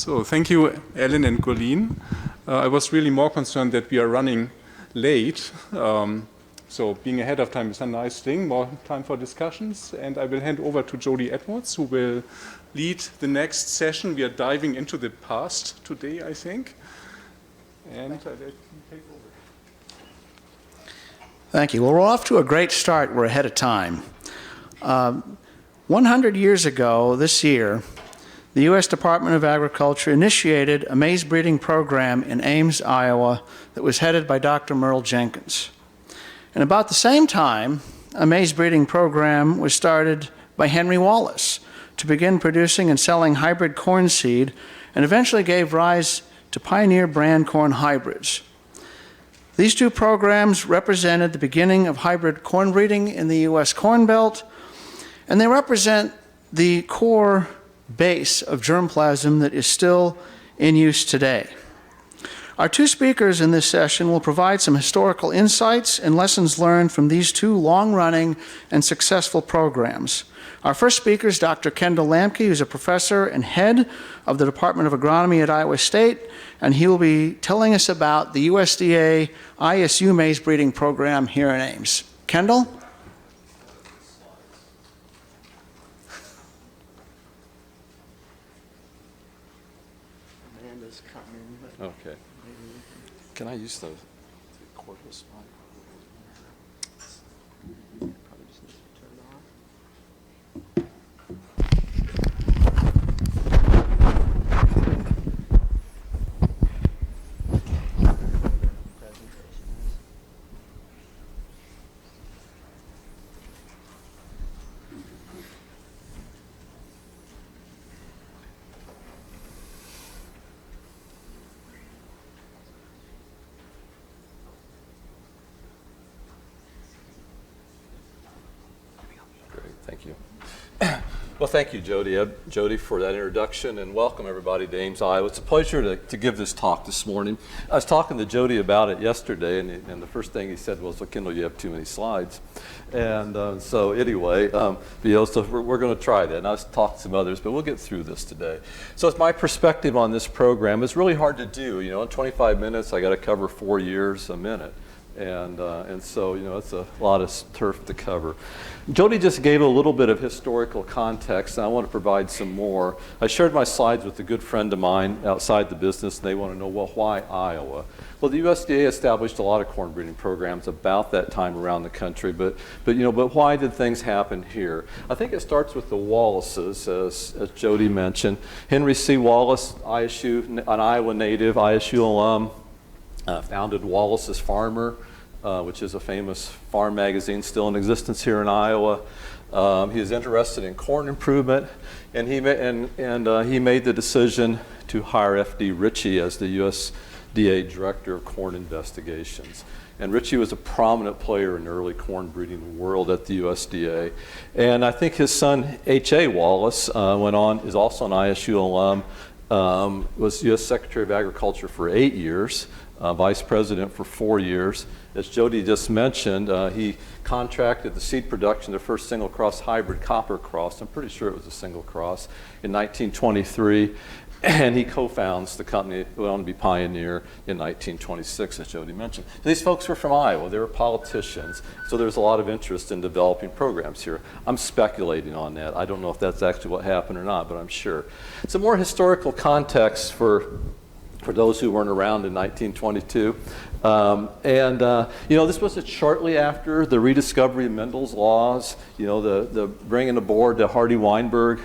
So thank you, Ellen and Colleen. I was really more concerned that we are running late. So being ahead of time is a nice thing, more time for discussions. And I will hand over to Jody Edwards, who will lead the next session. We are diving into the past today, I think. And I let you take over. Thank you. Well, we're off to a great start. We're ahead of time. 100 years ago this year, the U.S. Department of Agriculture initiated a maize breeding program in Ames, Iowa, that was headed by Dr. Merle Jenkins. And about the same time, a maize breeding program was started by Henry Wallace to begin producing and selling hybrid corn seed, and eventually gave rise to Pioneer brand corn hybrids. These two programs represented the beginning of hybrid corn breeding in the U.S. Corn Belt, and they represent the core base of germplasm that is still in use today. Our two speakers in this session will provide some historical insights and lessons learned from these two long-running and successful programs. Our first speaker is Dr. Kendall Lamke, who's a professor and head of the Department of Agronomy at Iowa State, and he will be telling us about the USDA ISU maize breeding program here in Ames. Kendall? Okay. Can I use the cordless mic? Probably just need to turn it off. Thank you. Well, thank you, Jody, for that introduction, and welcome everybody to Ames, Iowa. It's a pleasure to give this talk this morning. I was talking to Jody about it yesterday, and the first thing he said was, well, Kendall, you have too many slides. And so anyway, so we're going to try that. And I was talking to some others, but we'll get through this today. So it's my perspective on this program. It's really hard to do. You know, in 25 minutes, I got to cover 4 years a minute. And so, you know, it's a lot of turf to cover. Jody just gave a little bit of historical context, and I want to provide some more. I shared my slides with a good friend of mine outside the business, and they want to know, well, why Iowa? Well, the USDA established a lot of corn breeding programs about that time around the country, but why did things happen here? I think it starts with the Wallaces, as Jody mentioned. Henry C. Wallace, ISU, an Iowa native, ISU alum, founded Wallace's Farmer, which is a famous farm magazine still in existence here in Iowa. He is interested in corn improvement, and he made the decision to hire F.D. Ritchie as the USDA Director of Corn Investigations. And Ritchie was a prominent player in the early corn breeding world at the USDA. And I think his son, H.A. Wallace, is also an ISU alum, was U.S. Secretary of Agriculture for 8 years, Vice President for 4 years. As Jody just mentioned, he contracted the seed production of the first single cross hybrid copper cross. I'm pretty sure it was a single cross in 1923. And he co-founds the company that went on to be Pioneer in 1926, as Jody mentioned. These folks were from Iowa. They were politicians. So there's a lot of interest in developing programs here. I'm speculating on that. I don't know if that's actually what happened or not, but I'm sure. Some more historical context for those who weren't around in 1922. This was shortly after the rediscovery of Mendel's laws, the bringing aboard the Hardy-Weinberg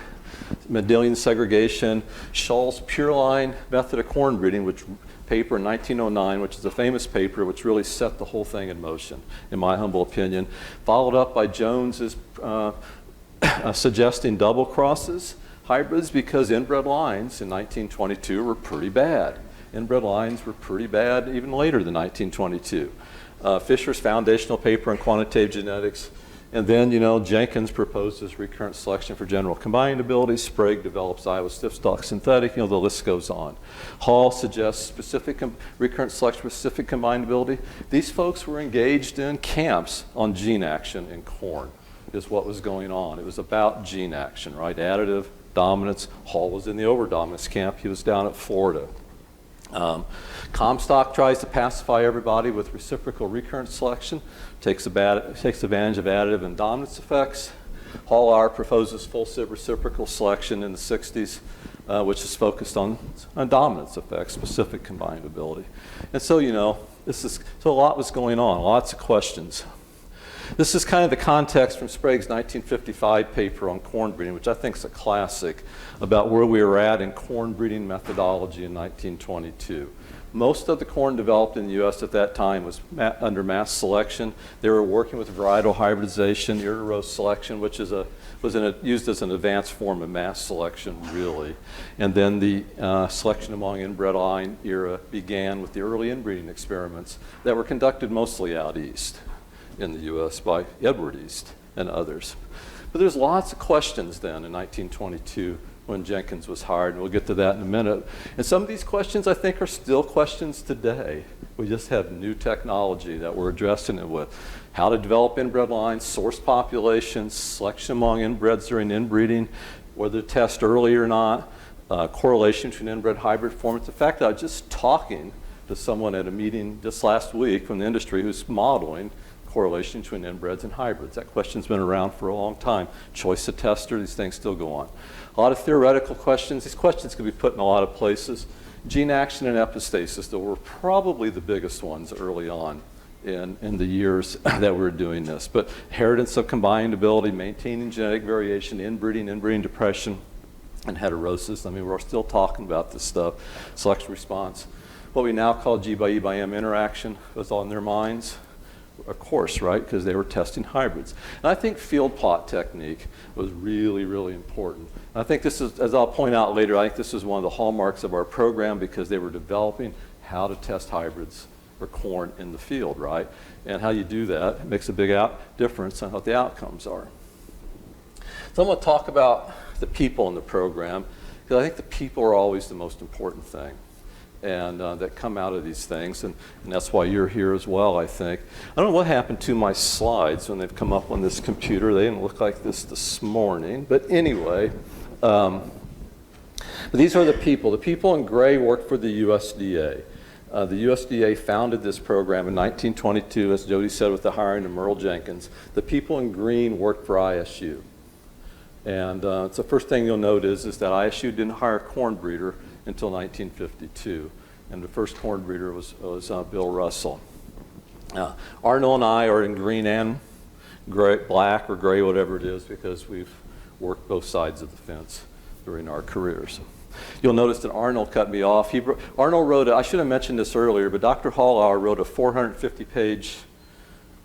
Mendelian segregation, Shull's Pure Line method of corn breeding, which paper in 1909, which is a famous paper which really set the whole thing in motion, in my humble opinion. Followed up by Jones's suggesting double crosses, hybrids, because inbred lines in 1922 were pretty bad. Inbred lines were pretty bad even later than 1922. Fisher's foundational paper on quantitative genetics. And then, Jenkins proposes recurrent selection for general combinability. Sprague develops Iowa stiff stalk synthetic. The list goes on. Hall suggests specific recurrent selection for specific combinability. These folks were engaged in camps on gene action in corn, is what was going on. It was about gene action, right? Additive dominance. Hall was in the over-dominance camp. He was down at Florida. Comstock tries to pacify everybody with reciprocal recurrent selection, takes advantage of additive and dominance effects. Hall proposes full sieve reciprocal selection in the 60s, which is focused on dominance effects, specific combinability. And so, so a lot was going on, lots of questions. This is kind of the context from Sprague's 1955 paper on corn breeding, which I think is a classic, about where we were at in corn breeding methodology in 1922. Most of the corn developed in the U.S. at that time was under mass selection. They were working with varietal hybridization, ear-to-row selection, which is used as an advanced form of mass selection, really. And then the selection among inbred line era began with the early inbreeding experiments that were conducted mostly out east in the U.S. by Edward East and others. But there's lots of questions then in 1922 when Jenkins was hired, and we'll get to that in a minute. And some of these questions, I think, are still questions today. We just have new technology that we're addressing it with. How to develop inbred lines, source populations, selection among inbreds during inbreeding, whether to test early or not, correlation to an inbred hybrid forms. In fact, I was just talking to someone at a meeting just last week from the industry who's modeling correlation between inbreds and hybrids. That question's been around for a long time. Choice of tester, these things still go on. A lot of theoretical questions. These questions can be put in a lot of places. Gene action and epistasis, though, were probably the biggest ones early on in the years that we were doing this. But inheritance of combinability, maintaining genetic variation, inbreeding depression, and heterosis. I mean, we're still talking about this stuff. Selection response. What we now call G by E by M interaction was on their minds. Of course, right, because they were testing hybrids. And I think field plot technique was really, really important. And I think this is, as I'll point out later, I think this is one of the hallmarks of our program because they were developing how to test hybrids for corn in the field, right? And how you do that makes a big difference on what the outcomes are. So I'm going to talk about the people in the program because I think the people are always the most important thing. And that come out of these things, and that's why you're here as well, I think. I don't know what happened to my slides when they've come up on this computer. They didn't look like this morning, but anyway, but these are the people. The people in gray work for the USDA. The USDA founded this program in 1922, as Jody said, with the hiring of Merle Jenkins. The people in green work for ISU. And so the first thing you'll note is that ISU didn't hire a corn breeder until 1952, and the first corn breeder was Bill Russell. Arnold and I are in green and gray, black or gray, whatever it is, because we've worked both sides of the fence during our careers. You'll notice that Arnold cut me off. Arnold wrote, I should have mentioned this earlier, but Dr. Hollauer wrote a 450-page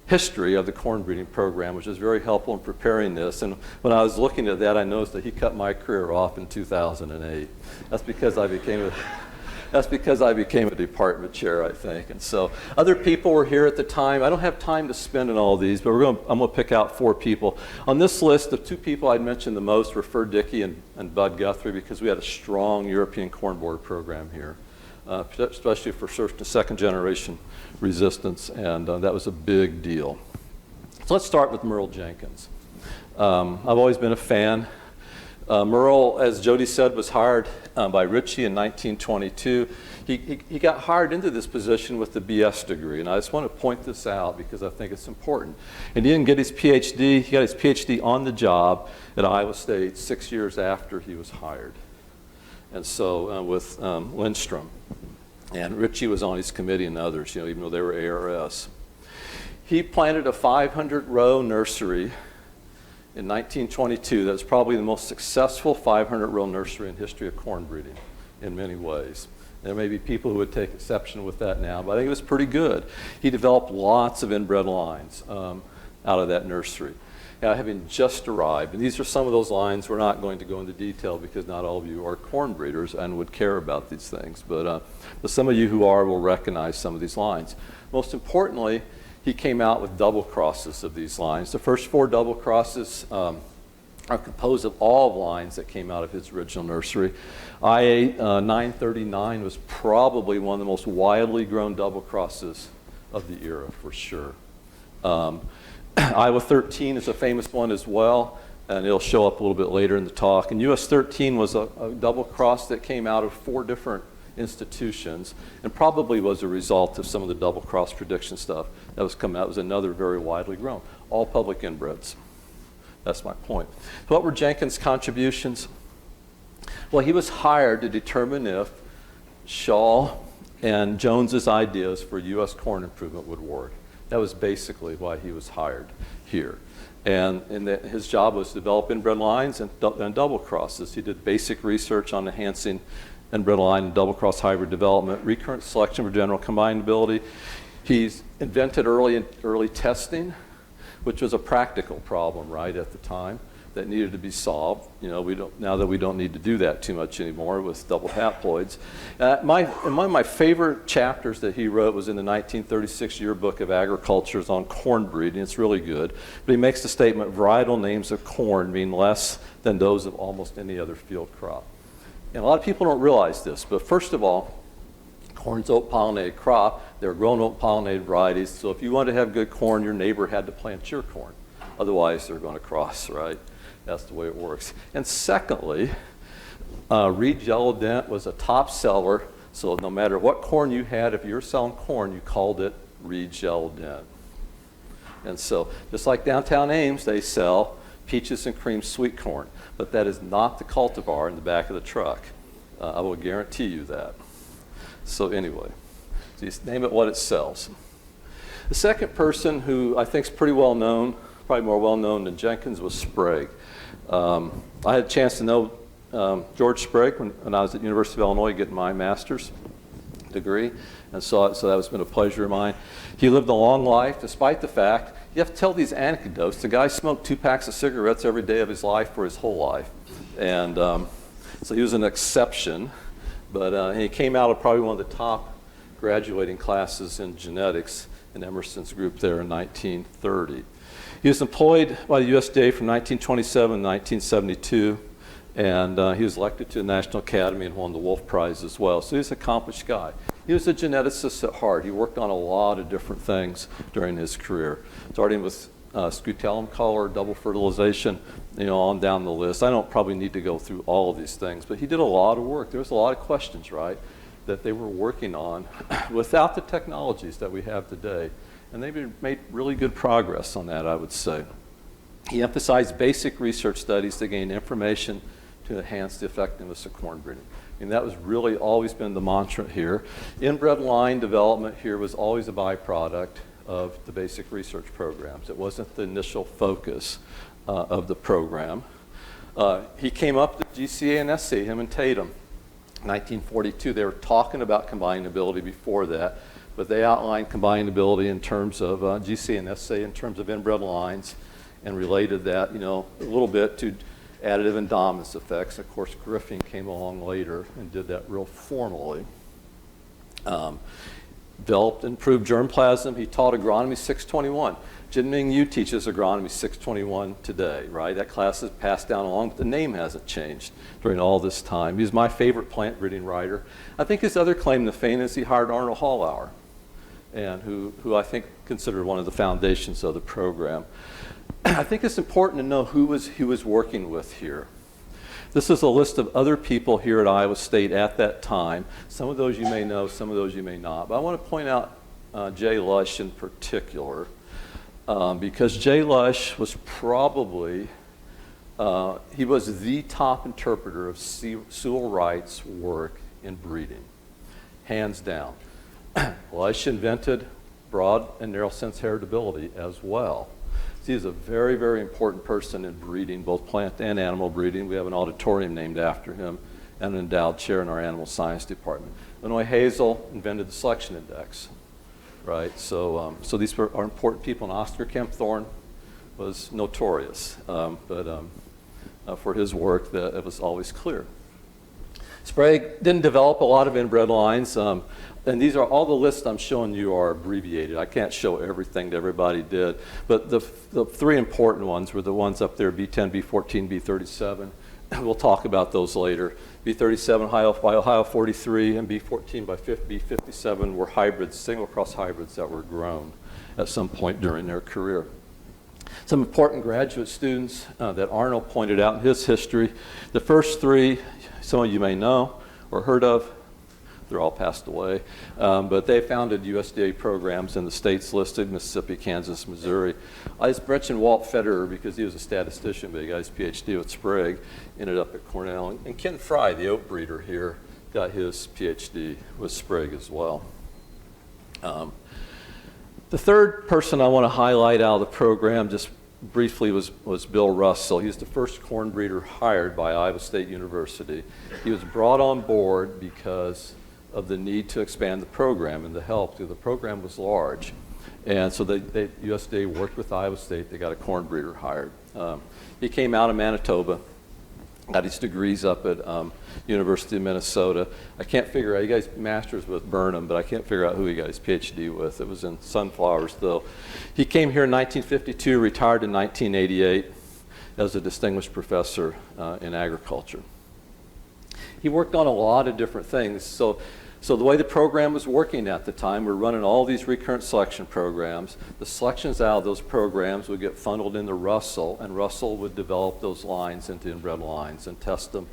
history of the corn breeding program, which is very helpful in preparing this. And when I was looking at that, I noticed that he cut my career off in 2008. That's because I became a department chair, I think. And so other people were here at the time. I don't have time to spend on all these, but I'm going to pick out 4 people. On this list, the 2 people I'd mentioned the most were Ferd Dickey and Bud Guthrie, because we had a strong European corn borer program here, especially for first and second generation resistance, and that was a big deal. So let's start with Merle Jenkins. I've always been a fan. Merle, as Jody said, was hired by Ritchie in 1922. He got hired into this position with the BS degree, and I just want to point this out because I think it's important. And he didn't get his PhD. He got his PhD on the job at Iowa State 6 years after he was hired. And so with Lindstrom. And Ritchie was on his committee and others, even though they were ARS. He planted a 500-row nursery in 1922. That was probably the most successful 500-row nursery in history of corn breeding in many ways. There may be people who would take exception with that now, but I think it was pretty good. He developed lots of inbred lines out of that nursery. Now, having just arrived, and these are some of those lines. We're not going to go into detail because not all of you are corn breeders and would care about these things, but some of you who are will recognize some of these lines. Most importantly, he came out with double crosses of these lines. The first 4 double crosses are composed of all lines that came out of his original nursery. IA 939 was probably one of the most widely grown double crosses of the era, for sure. Iowa 13 is a famous one as well. and it'll show up a little bit later in the talk. And US 13 was a double cross that came out of 4 different institutions, and probably was a result of some of the double cross prediction stuff that was coming out. It was another very widely grown, all public inbreds. That's my point. What were Jenkins' contributions? Well, he was hired to determine if Shaw and Jones's ideas for U.S. corn improvement would work. That was basically why he was hired here. And his job was to develop inbred lines and double crosses. He did basic research on enhancing inbred line and double cross hybrid development, recurrent selection for general combinability. He's invented early testing, which was a practical problem, right, at the time that needed to be solved. You know, now that we don't need to do that too much anymore with double haploids. And one of my favorite chapters that he wrote was in the 1936 Yearbook of Agriculture on corn breeding. It's really good. But he makes the statement, varietal names of corn mean less than those of almost any other field crop. And a lot of people don't realize this, but first of all, corn's oat pollinated crop. They're grown oat pollinated varieties. So if you want to have good corn, your neighbor had to plant your corn. Otherwise, they're going to cross, right? That's the way it works. And secondly, Reed Yellow Dent was a top seller. So no matter what corn you had, if you were selling corn, you called it Reed Yellow Dent. And so just like downtown Ames, they sell peaches and cream sweet corn. But that is not the cultivar in the back of the truck. I will guarantee you that. So anyway, so you name it what it sells. The second person who I think is pretty well known, probably more well known than Jenkins, was Sprague. I had a chance to know George Sprague when I was at the University of Illinois getting my master's degree, and so that has been a pleasure of mine. He lived a long life, despite the fact, you have to tell these anecdotes. The guy smoked 2 packs of cigarettes every day of his life for his whole life. And so he was an exception, but he came out of probably one of the top graduating classes in genetics in Emerson's group there in 1930. He was employed by the USDA from 1927 to 1972, and he was elected to the National Academy and won the Wolf Prize as well. So he's an accomplished guy. He was a geneticist at heart. He worked on a lot of different things during his career, starting with scutellum color, double fertilization, you know, on down the list. I don't probably need to go through all of these things, but he did a lot of work. There was a lot of questions, right, that they were working on without the technologies that we have today. And they made really good progress on that, I would say. He emphasized basic research studies to gain information to enhance the effectiveness of corn breeding. And that was really always been the mantra here. Inbred line development here was always a byproduct of the basic research programs. It wasn't the initial focus of the program. He came up to GCA and SC, him and Tatum, 1942. They were talking about combinability before that, but they outlined combinability in terms of GCA and SC in terms of inbred lines, and related that, you know, a little bit to additive and dominance effects. Of course, Griffin came along later and did that real formally. Developed and improved germplasm. He taught agronomy 621. Jinming Yu teaches agronomy 621 today, right? That class is passed down along, but the name hasn't changed during all this time. He's my favorite plant breeding writer. I think his other claim to fame is he hired Arnold Hallauer, and who I think considered one of the foundations of the program. I think it's important to know who he was working with here. This is a list of other people here at Iowa State at that time. Some of those you may know, some of those you may not. But I want to point out Jay Lush in particular, because Jay Lush was probably, he was the top interpreter of Sewell Wright's work in breeding, hands down. Lush invented broad and narrow sense heritability as well. He is a very, very important person in breeding, both plant and animal breeding. We have an auditorium named after him and an endowed chair in our animal science department. Illinois Hazel invented the selection index, right? So these are important people, and Oscar Kempthorne was notorious, but for his work, it was always clear. Sprague didn't develop a lot of inbred lines. And these are all the lists I'm showing you are abbreviated. I can't show everything that everybody did, but the 3 important ones were the ones up there: B10, B14, B37. We'll talk about those later. B37 by Ohio 43 and B14 by B57 were hybrids, single cross hybrids that were grown at some point during their career. Some important graduate students that Arnold pointed out in his history. The first three, some of you may know or heard of. They're all passed away. But they founded USDA programs in the states listed: Mississippi, Kansas, Missouri. I just mentioned Walt Federer because he was a statistician, but he got his PhD with Sprague, ended up at Cornell. And Ken Fry, the oat breeder here, got his PhD with Sprague as well. The third person I want to highlight out of the program just briefly was Bill Russell. He was the first corn breeder hired by Iowa State University. He was brought on board because of the need to expand the program and the help. The program was large. And so USDA worked with Iowa State. They got a corn breeder hired. He came out of Manitoba, got his degrees up at University of Minnesota. I can't figure out, he got his master's with Burnham, but I can't figure out who he got his PhD with. It was in sunflowers, though. He came here in 1952, retired in 1988 as a distinguished professor in agriculture. He worked on a lot of different things. So the way the program was working at the time, we're running all these recurrent selection programs. The selections out of those programs would get funneled into Russell, and Russell would develop those lines into inbred lines and test them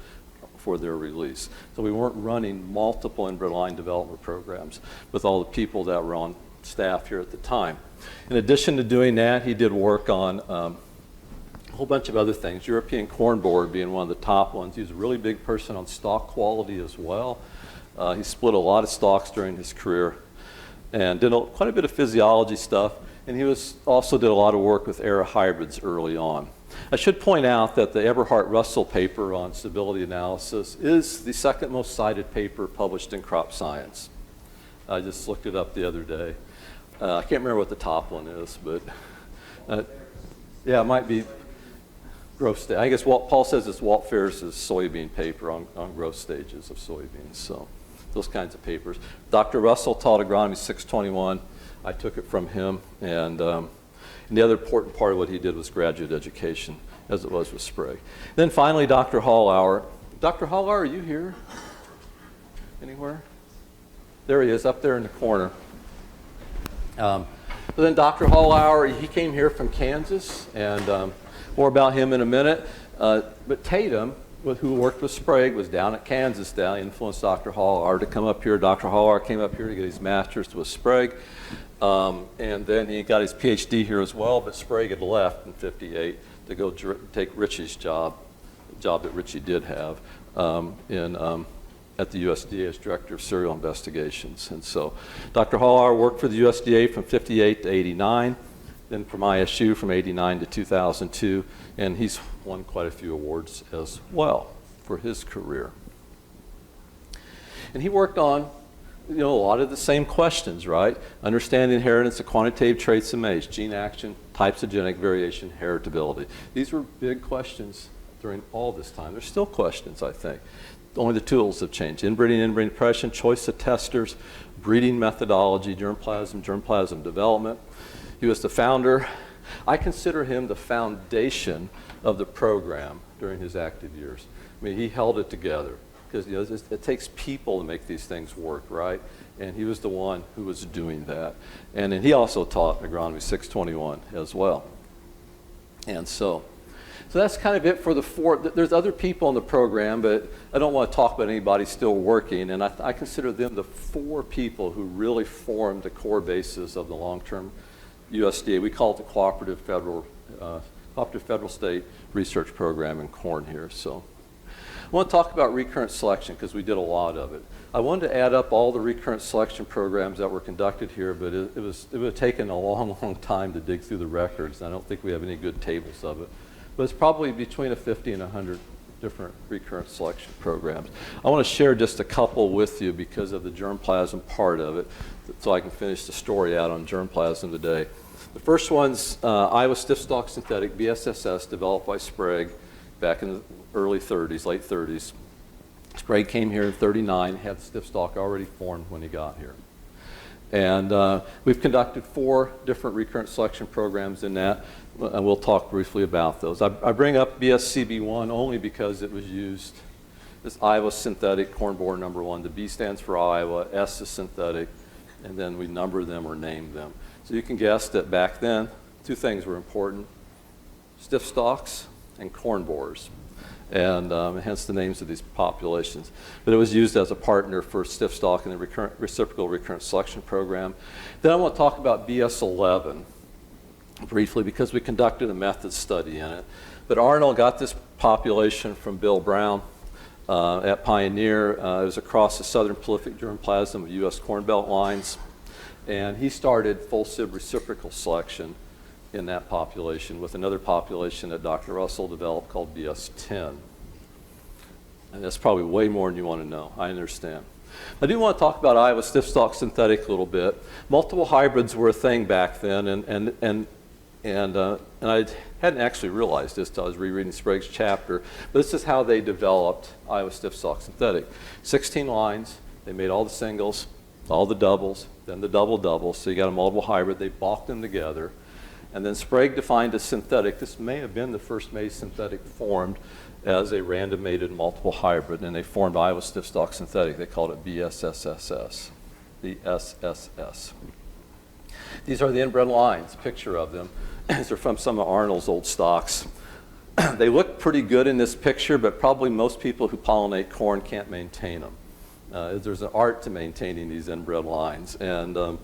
for their release. So we weren't running multiple inbred line development programs with all the people that were on staff here at the time. In addition to doing that, he did work on a whole bunch of other things, European Corn Board being one of the top ones. He was a really big person on stock quality as well. He split a lot of stalks during his career and did quite a bit of physiology stuff, and he also did a lot of work with era hybrids early on. I should point out that the Eberhard-Russell paper on stability analysis is the second most cited paper published in crop science. I just looked it up the other day. I can't remember what the top one is, but yeah, it might be growth stage. I guess Paul says it's Walt Ferris's soybean paper on growth stages of soybeans. So those kinds of papers. Dr. Russell taught agronomy 621. I took it from him. And the other important part of what he did was graduate education, as it was with Sprague. Then finally, Dr. Hallauer. Dr. Hallauer, are you here? Anywhere? There he is, up there in the corner. But then Dr. Hallauer, he came here from Kansas, and more about him in a minute. But Tatum, who worked with Sprague, was down at Kansas now. He influenced Dr. Hallauer to come up here. Dr. Hallauer came up here to get his master's with Sprague. And then he got his PhD here as well, but Sprague had left in '58 to go take Richie's job, the job that Richie did have at the USDA as Director of Cereal Investigations. And so Dr. Hallauer worked for the USDA from '58 to '89. Then from ISU from '89 to 2002, and he's won quite a few awards as well for his career. And he worked on, a lot of the same questions, right? Understand the inheritance of quantitative traits in maize, gene action, types of genetic variation, heritability. These were big questions during all this time. They're still questions, I think. Only the tools have changed. Inbreeding, inbreeding depression, choice of testers, breeding methodology, germplasm development. He was the founder. I consider him the foundation of the program during his active years. I mean, he held it together because it takes people to make these things work, right? And he was the one who was doing that. And then he also taught agronomy 621 as well. And so that's kind of it for the four. There's other people in the program, but I don't want to talk about anybody still working. And I consider them the four people who really formed the core basis of the long-term USDA. We call it the Cooperative Federal State Research Program in corn here. So I want to talk about recurrent selection because we did a lot of it. I wanted to add up all the recurrent selection programs that were conducted here, but it would have taken a long, long time to dig through the records. I don't think we have any good tables of it. But it's probably between 50 and 100 different recurrent selection programs. I want to share just a couple with you because of the germplasm part of it, so I can finish the story out on germplasm today. The first one's Iowa Stiff Stalk Synthetic, BSSS, developed by Sprague back in the early 30s, late 30s. Sprague came here in '39, had stiff stalk already formed when he got here. And we've conducted 4 different recurrent selection programs in that, and we'll talk briefly about those. I bring up BSCB1 only because it was used as Iowa Synthetic Corn Borer number 1. The B stands for Iowa, S is synthetic, and then we number them or name them. So you can guess that back then, 2 things were important: stiff stalks, and corn borers, and hence the names of these populations. But it was used as a partner for stiff stalk in the reciprocal recurrent selection program. Then I want to talk about BS11 briefly because we conducted a method study in it. But Arnold got this population from Bill Brown at Pioneer. It was across the southern prolific germplasm of U.S. Corn Belt lines. And he started full SIB reciprocal selection in that population with another population that Dr. Russell developed called BS10. And that's probably way more than you want to know. I understand. I do want to talk about Iowa stiff stalk synthetic a little bit. Multiple hybrids were a thing back then, and I hadn't actually realized this until I was rereading Sprague's chapter, but this is how they developed Iowa stiff stalk synthetic. 16 lines, they made all the singles, all the doubles, then the double-doubles, so you got a multiple hybrid. They balked them together, and then Sprague defined a synthetic. This may have been the first maize synthetic formed as a random mated multiple hybrid, and they formed Iowa stiff stalk synthetic. They called it BSSS. BSSS. These are the inbred lines, a picture of them. These are from some of Arnold's old stocks. They look pretty good in this picture, but probably most people who pollinate corn can't maintain them. There's an art to maintaining these inbred lines, and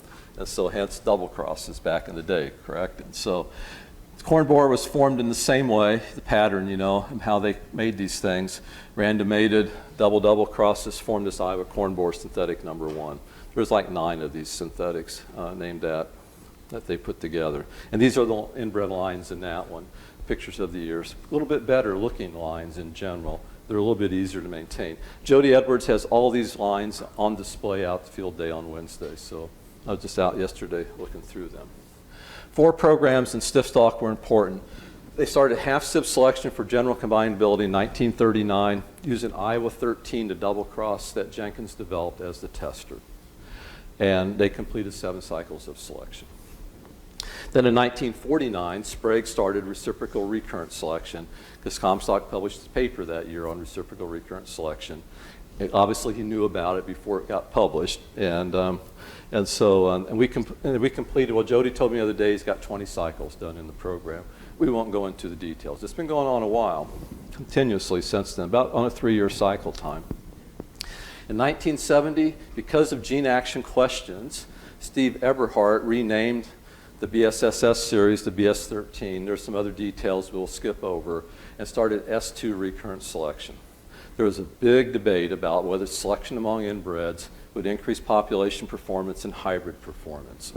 so hence double crosses back in the day, correct? And so corn borer was formed in the same way, the pattern, you know, and how they made these things. Random mated, double crosses formed this Iowa corn borer synthetic number 1. There's like 9 of these synthetics named that they put together. And these are the inbred lines in that one, pictures of the ears. A little bit better looking lines in general. They're a little bit easier to maintain. Jody Edwards has all these lines on display out the field day on Wednesday, so I was just out yesterday looking through them. 4 programs in stiff stalk were important. They started half SIB selection for general combinability in 1939 using Iowa 13 to double cross that Jenkins developed as the tester. And they completed 7 cycles of selection. Then in 1949, Sprague started reciprocal recurrent selection because Comstock published a paper that year on reciprocal recurrent selection. Obviously, he knew about it before it got published, and we completed. Well, Jody told me the other day he's got 20 cycles done in the program. We won't go into the details. It's been going on a while, continuously since then, about on a 3-year cycle time. In 1970, because of gene action questions, Steve Eberhardt renamed the BSSS series to BS13. There's some other details we'll skip over, and started S2 recurrent selection. There was a big debate about whether selection among inbreds would increase population performance and hybrid performance.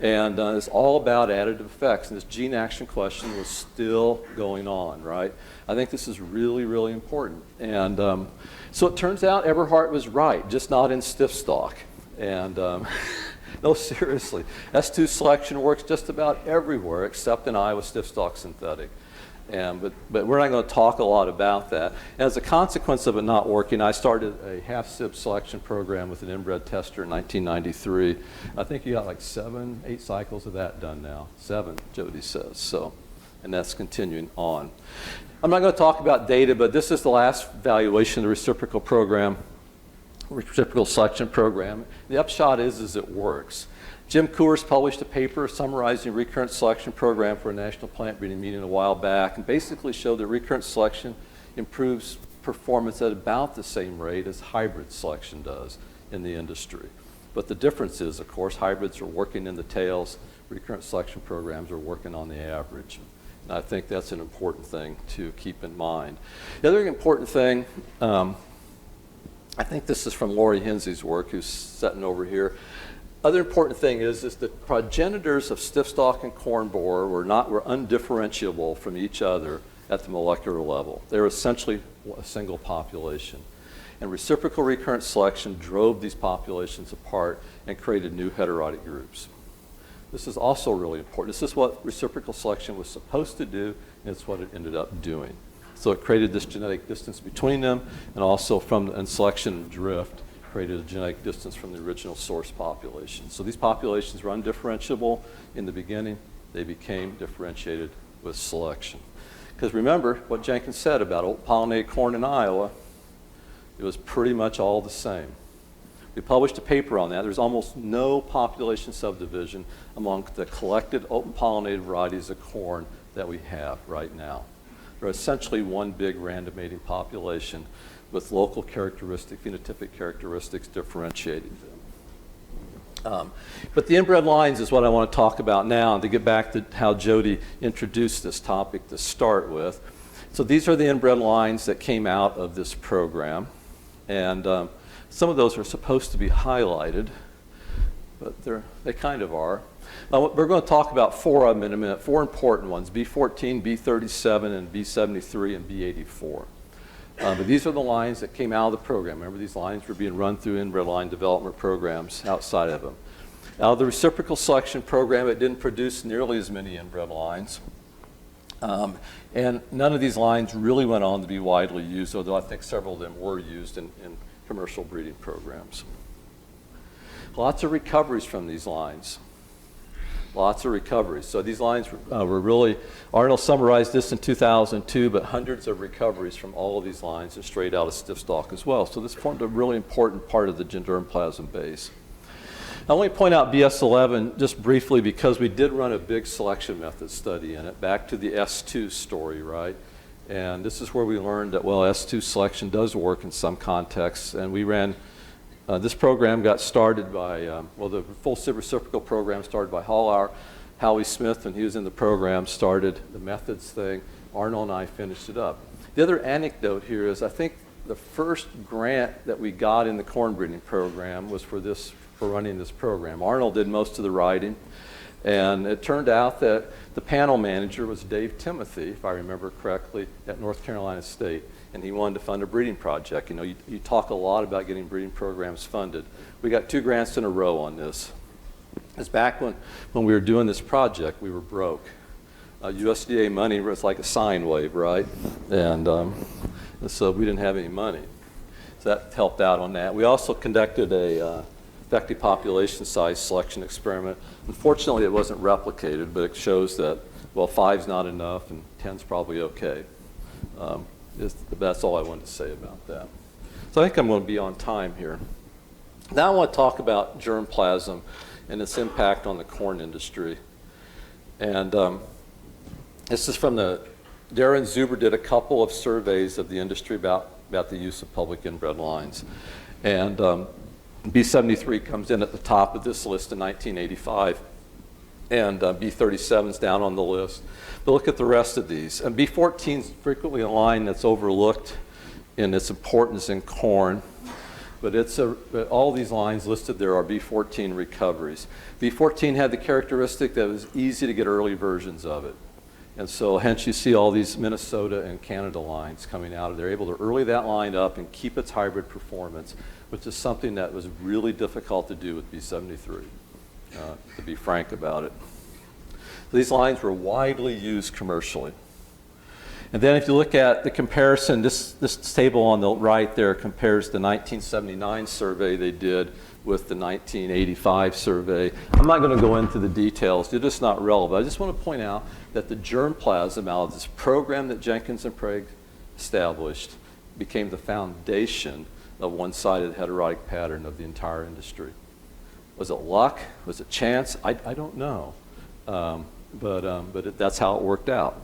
And it's all about additive effects, and this gene action question was still going on, right? I think this is really, really important. And so it turns out Eberhardt was right, just not in stiff stalk. And no, seriously, S2 selection works just about everywhere except in Iowa stiff stalk synthetic. But we're not going to talk a lot about that. As a consequence of it not working, I started a half SIB selection program with an inbred tester in 1993. I think you got like 7, 8 cycles of that done now. 7, Jody says. So, and that's continuing on. I'm not going to talk about data, but this is the last evaluation of the reciprocal program, reciprocal selection program. The upshot is it works. Jim Coors published a paper summarizing recurrent selection program for a national plant breeding meeting a while back, and basically showed that recurrent selection improves performance at about the same rate as hybrid selection does in the industry. But the difference is, of course, hybrids are working in the tails, recurrent selection programs are working on the average. And I think that's an important thing to keep in mind. The other important thing, I think this is from Lori Hinsey's work, who's sitting over here. Other important thing is the progenitors of stiff stalk and corn borer were undifferentiable from each other at the molecular level. They were essentially a single population. And reciprocal recurrent selection drove these populations apart and created new heterotic groups. This is also really important. This is what reciprocal selection was supposed to do, and it's what it ended up doing. So it created this genetic distance between them, and also and selection drift created a genetic distance from the original source population. So these populations were undifferentiable in the beginning. They became differentiated with selection. Because remember what Jenkins said about old pollinated corn in Iowa, it was pretty much all the same. We published a paper on that. There's almost no population subdivision among the collected open pollinated varieties of corn that we have right now. They're essentially one big random mating population with local characteristic, phenotypic characteristics differentiating them. But the inbred lines is what I want to talk about now, and to get back to how Jody introduced this topic to start with. So these are the inbred lines that came out of this program, and some of those are supposed to be highlighted, but they kind of are. We're going to talk about 4 of them in a minute, 4 important ones, B14, B37, and B73, and B84. But these are the lines that came out of the program. Remember, these lines were being run through inbred line development programs outside of them. Out of the reciprocal selection program, it didn't produce nearly as many inbred lines. And none of these lines really went on to be widely used, although I think several of them were used in commercial breeding programs. Lots of recoveries from these lines. Lots of recoveries. So these lines were really, Arnold summarized this in 2002, but hundreds of recoveries from all of these lines and straight out of stiff stalk as well. So this formed a really important part of the germplasm base. Now let me point out BS11 just briefly because we did run a big selection method study in it, back to the S2 story, right? And this is where we learned that, well, S2 selection does work in some contexts, and we ran this program got started by, the full reciprocal program started by Howie Smith, and he was in the program, started the methods thing. Arnold and I finished it up. The other anecdote here is I think the first grant that we got in the corn breeding program was for running this program. Arnold did most of the writing, and it turned out that the panel manager was Dave Timothy, if I remember correctly, at North Carolina State. And he wanted to fund a breeding project. You know, you talk a lot about getting breeding programs funded. We got 2 grants in a row on this. It's back when we were doing this project, we were broke. USDA money was like a sine wave, right? And so we didn't have any money. So that helped out on that. We also conducted a effective population size selection experiment. Unfortunately, it wasn't replicated, but it shows that, well, 5's not enough and 10's probably okay. That's all I wanted to say about that. So I think I'm going to be on time here. Now I want to talk about germplasm and its impact on the corn industry. And this is from Darren Zuber did a couple of surveys of the industry about the use of public inbred lines. And B73 comes in at the top of this list in 1985. And B37 is down on the list. But look at the rest of these. And B14 is frequently a line that's overlooked in its importance in corn. But all these lines listed there are B14 recoveries. B14 had the characteristic that it was easy to get early versions of it. And so hence you see all these Minnesota and Canada lines coming out of there, able to early that line up and keep its hybrid performance, which is something that was really difficult to do with B73. To be frank about it. These lines were widely used commercially. And then if you look at the comparison, this table on the right there compares the 1979 survey they did with the 1985 survey. I'm not going to go into the details. They're just not relevant. I just want to point out that the germplasm out of this program that Jenkins and Prague established became the foundation of one-sided heterotic pattern of the entire industry. Was it luck? Was it chance? I don't know. But that's how it worked out.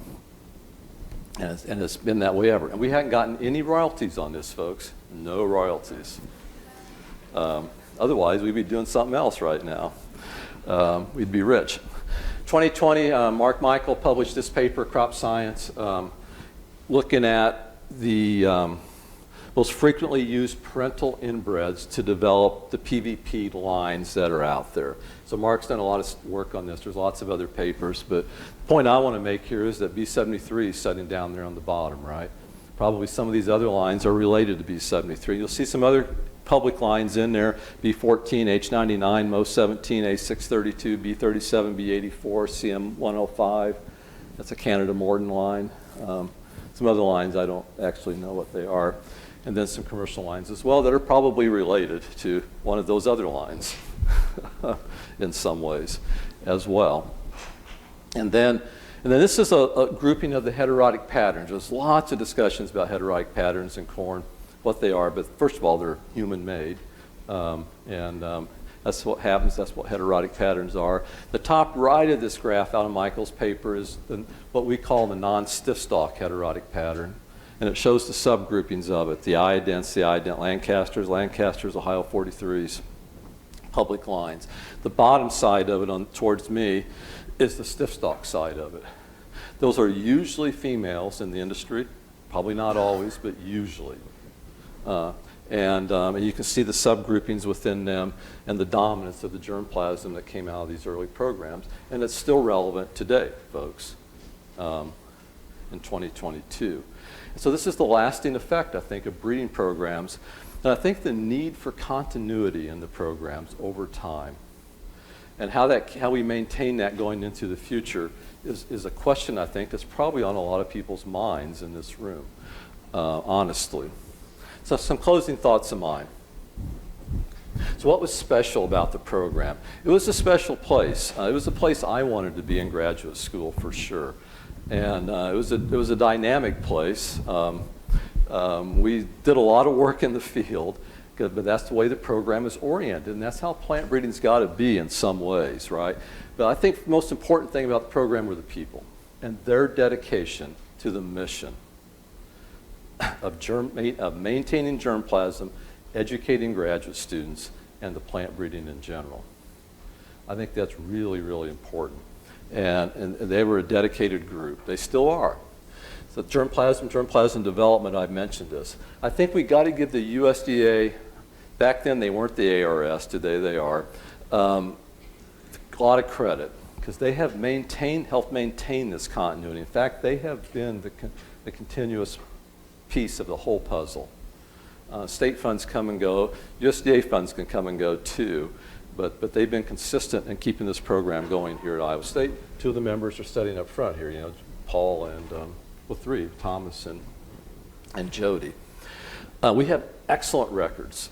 And it's been that way ever. And we hadn't gotten any royalties on this, folks. No royalties. Otherwise, we'd be doing something else right now. We'd be rich. 2020, Mark Michael published this paper, Crop Science, looking at the most frequently used parental inbreds to develop the PVP lines that are out there. So Mark's done a lot of work on this. There's lots of other papers, but the point I want to make here is that B73 is sitting down there on the bottom, right? Probably some of these other lines are related to B73. You'll see some other public lines in there, B14, H99, MO17, A632, B37, B84, CM105. That's a Canada Morden line. Some other lines, I don't actually know what they are. And then some commercial lines as well that are probably related to one of those other lines in some ways as well. And then this is a grouping of the heterotic patterns. There's lots of discussions about heterotic patterns in corn, what they are, but first of all, they're human-made. And That's what happens. That's what heterotic patterns are. The top right of this graph out of Michael's paper is what we call the non-stiff stalk heterotic pattern. And it shows the subgroupings of it, the idents, Lancasters, Ohio 43s, public lines. The bottom side of it towards me is the stiff stalk side of it. Those are usually females in the industry, probably not always, but usually. And you can see the subgroupings within them and the dominance of the germplasm that came out of these early programs. And it's still relevant today, folks, in 2022. So this is the lasting effect, I think, of breeding programs. And I think the need for continuity in the programs over time and how we maintain that going into the future is a question, I think, that's probably on a lot of people's minds in this room, honestly. So some closing thoughts of mine. So what was special about the program? It was a special place. It was a place I wanted to be in graduate school for sure. And it was a dynamic place. We did a lot of work in the field, but that's the way the program is oriented, and that's how plant breeding's got to be in some ways, right? But I think the most important thing about the program were the people and their dedication to the mission of maintaining germplasm, educating graduate students, and the plant breeding in general. I think that's really, really important. And they were a dedicated group. They still are. So germplasm development, I've mentioned this. I think we got to give the USDA, back then they weren't the ARS, today they are, a lot of credit because they have helped maintain this continuity. In fact, they have been the continuous piece of the whole puzzle. State funds come and go. USDA funds can come and go too. But they've been consistent in keeping this program going here at Iowa State. Two of the members are studying up front here, Paul and, three, Thomas and Jody. We have excellent records.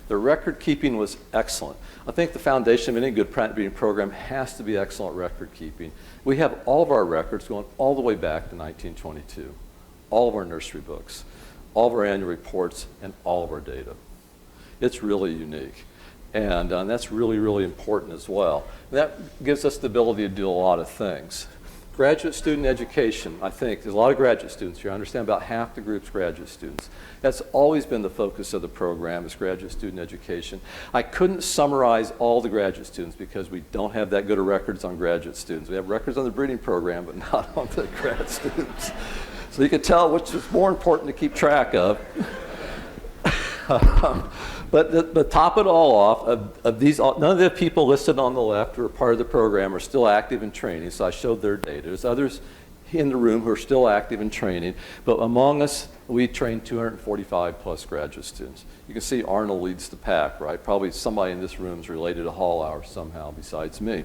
The record keeping was excellent. I think the foundation of any good plant breeding program has to be excellent record keeping. We have all of our records going all the way back to 1922. All of our nursery books, all of our annual reports, and all of our data. It's really unique. And that's really, really important as well. And that gives us the ability to do a lot of things. Graduate student education, I think, there's a lot of graduate students here. I understand about half the group's graduate students. That's always been the focus of the program is graduate student education. I couldn't summarize all the graduate students because we don't have that good of records on graduate students. We have records on the breeding program, but not on the grad students. So you can tell which is more important to keep track of. But top it all off, of these, none of the people listed on the left who are part of the program are still active in training, so I showed their data. There's others in the room who are still active in training, but among us, we trained 245 plus graduate students. You can see Arnold leads the pack, right? Probably somebody in this room is related to Hall Hour somehow besides me.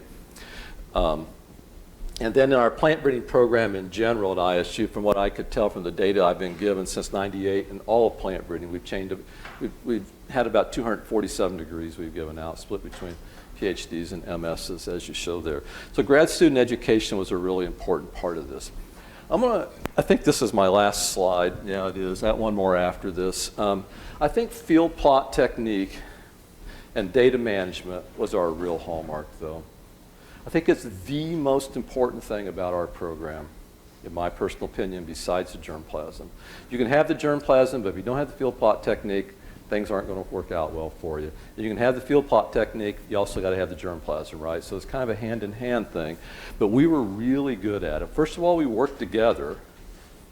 And then in our plant breeding program in general at ISU, from what I could tell from the data I've been given since '98 and all of plant breeding, we've had about 247 degrees we've given out, split between PhDs and MSs, as you show there. So grad student education was a really important part of this. I think this is my last slide. Yeah, it is. That one more after this. I think field plot technique and data management was our real hallmark, though. I think it's the most important thing about our program, in my personal opinion, besides the germplasm. You can have the germplasm, but if you don't have the field plot technique, things aren't going to work out well for you. You can have the field plot technique, you also got to have the germplasm, right? So it's kind of a hand-in-hand thing. But we were really good at it. First of all, we worked together,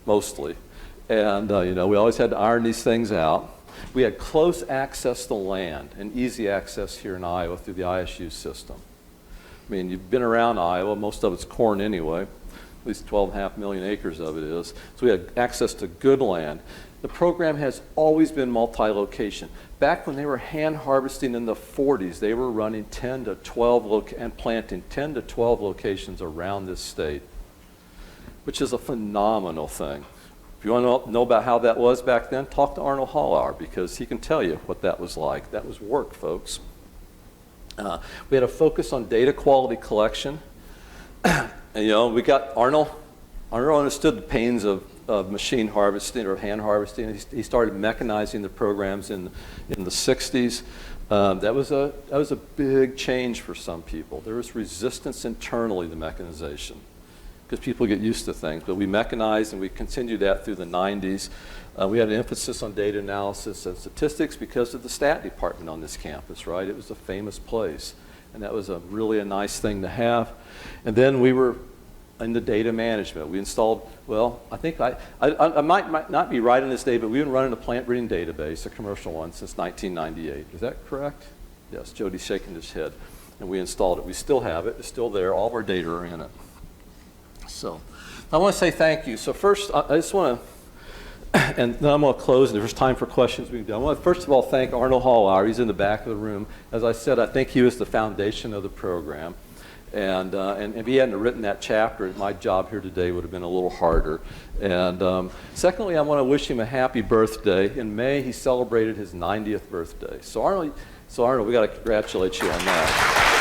mostly. And, we always had to iron these things out. We had close access to land and easy access here in Iowa through the ISU system. I mean, you've been around Iowa, most of it's corn anyway, at least 12.5 million acres of it is. So we had access to good land. The program has always been multi-location. Back when they were hand harvesting in the 40s, they were running 10 to 12 and planting 10 to 12 locations around this state, which is a phenomenal thing. If you want to know about how that was back then, talk to Arnold Hollauer because he can tell you what that was like. That was work, folks. We had a focus on data quality collection. And, we got Arnold understood the pains of machine harvesting or hand harvesting. He started mechanizing the programs in the 60s. That was a big change for some people. There was resistance internally to mechanization because people get used to things. But we mechanized and we continued that through the 90s. We had an emphasis on data analysis and statistics because of the stat department on this campus, right? It was a famous place. And that was really a nice thing to have. And then we were in the data management. We installed, well, I think I might not be right on this day, but we've been running a plant breeding database, a commercial one, since 1998. Is that correct? Yes, Jody's shaking his head. And we installed it. We still have it. It's still there. All of our data are in it. So I want to say thank you. So first, I just want to, and then I'm going to close, and there's time for questions. I want to first of all thank Arnold Hallauer. He's in the back of the room. As I said, I think he was the foundation of the program. And if he hadn't written that chapter, my job here today would have been a little harder. And secondly, I want to wish him a happy birthday. In May, he celebrated his 90th birthday. So Arnold, we got to congratulate you on that.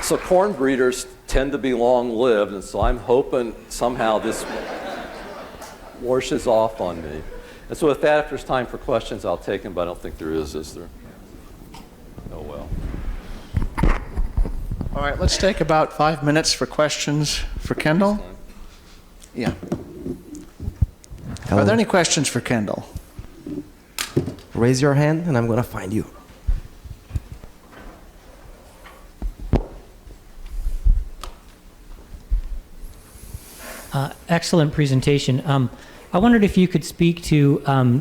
So corn breeders tend to be long-lived, and so I'm hoping somehow this washes off on me. And so with that, if there's time for questions, I'll take them, but I don't think there is there? Oh, well. All right, let's take about 5 minutes for questions for Kendall. Yeah. Are there any questions for Kendall? Raise your hand, and I'm going to find you. Excellent presentation. I wondered if you could speak to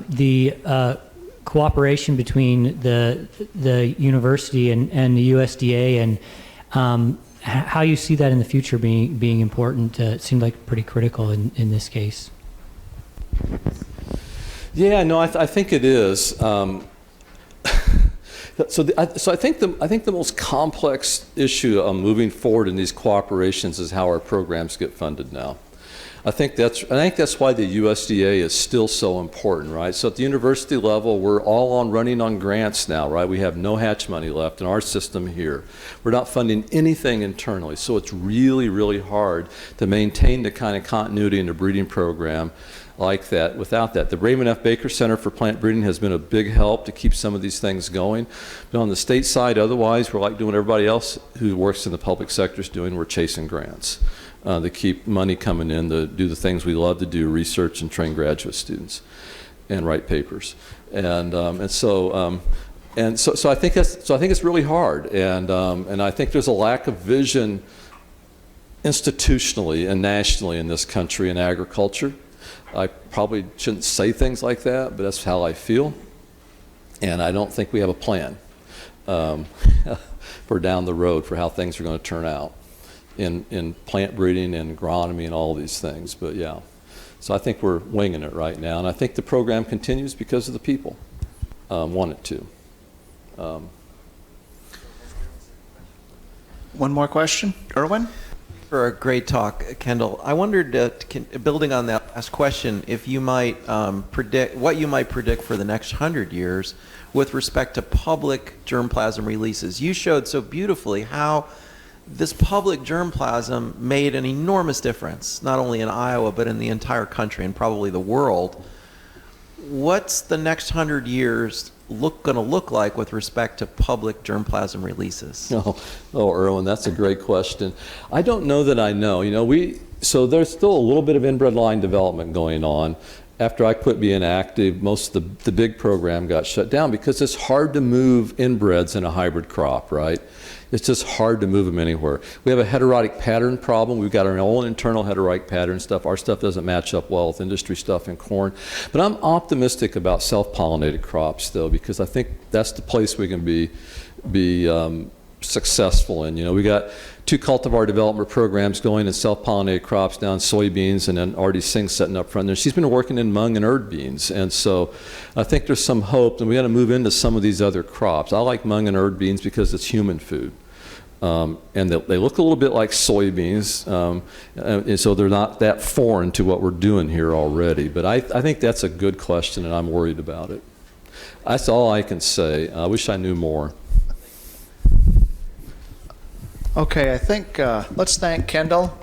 the cooperation between the university and the USDA, and how you see that in the future being important. It seemed like pretty critical in this case. Yeah, no, I think it is. So I think the most complex issue moving forward in these cooperations is how our programs get funded now. I think that's why the USDA is still so important, right? So at the university level, we're all running on grants now, right? We have no hatch money left in our system here. We're not funding anything internally, so it's really, really hard to maintain the kind of continuity in the breeding program like that without that. The Raymond F. Baker Center for Plant Breeding has been a big help to keep some of these things going. But on the state side, otherwise, we're like doing what everybody else who works in the public sector is doing. We're chasing grants to keep money coming in to do the things we love to do, research and train graduate students and write papers. So I think it's really hard. And I think there's a lack of vision institutionally and nationally in this country in agriculture. I probably shouldn't say things like that, but that's how I feel. And I don't think we have a plan for down the road for how things are going to turn out in plant breeding and agronomy and all these things. But yeah, so I think we're winging it right now. And I think the program continues because of the people want it to. One more question. Erwin? For a great talk, Kendall. I wondered, building on that last question, if you might predict what you might predict for the next 100 years with respect to public germplasm releases. You showed so beautifully how this public germplasm made an enormous difference, not only in Iowa, but in the entire country and probably the world. What's the next 100 years going to look like with respect to public germplasm releases? Oh, Erwin, that's a great question. I don't know that I know. So there's still a little bit of inbred line development going on. After I quit being active, most of the big program got shut down because it's hard to move inbreds in a hybrid crop, right? It's just hard to move them anywhere. We have a heterotic pattern problem. We've got our own internal heterotic pattern stuff. Our stuff doesn't match up well with industry stuff in corn. But I'm optimistic about self-pollinated crops, though, because I think that's the place we can be successful in. We got 2 cultivar development programs going in self-pollinated crops down soybeans, and then Artie Singh setting up front there. She's been working in mung and herb beans, and so I think there's some hope, and we got to move into some of these other crops. I like mung and herb beans because it's human food. And they look a little bit like soybeans, and so they're not that foreign to what we're doing here already. But I think that's a good question, and I'm worried about it. That's all I can say. I wish I knew more. Okay, I think let's thank Kendall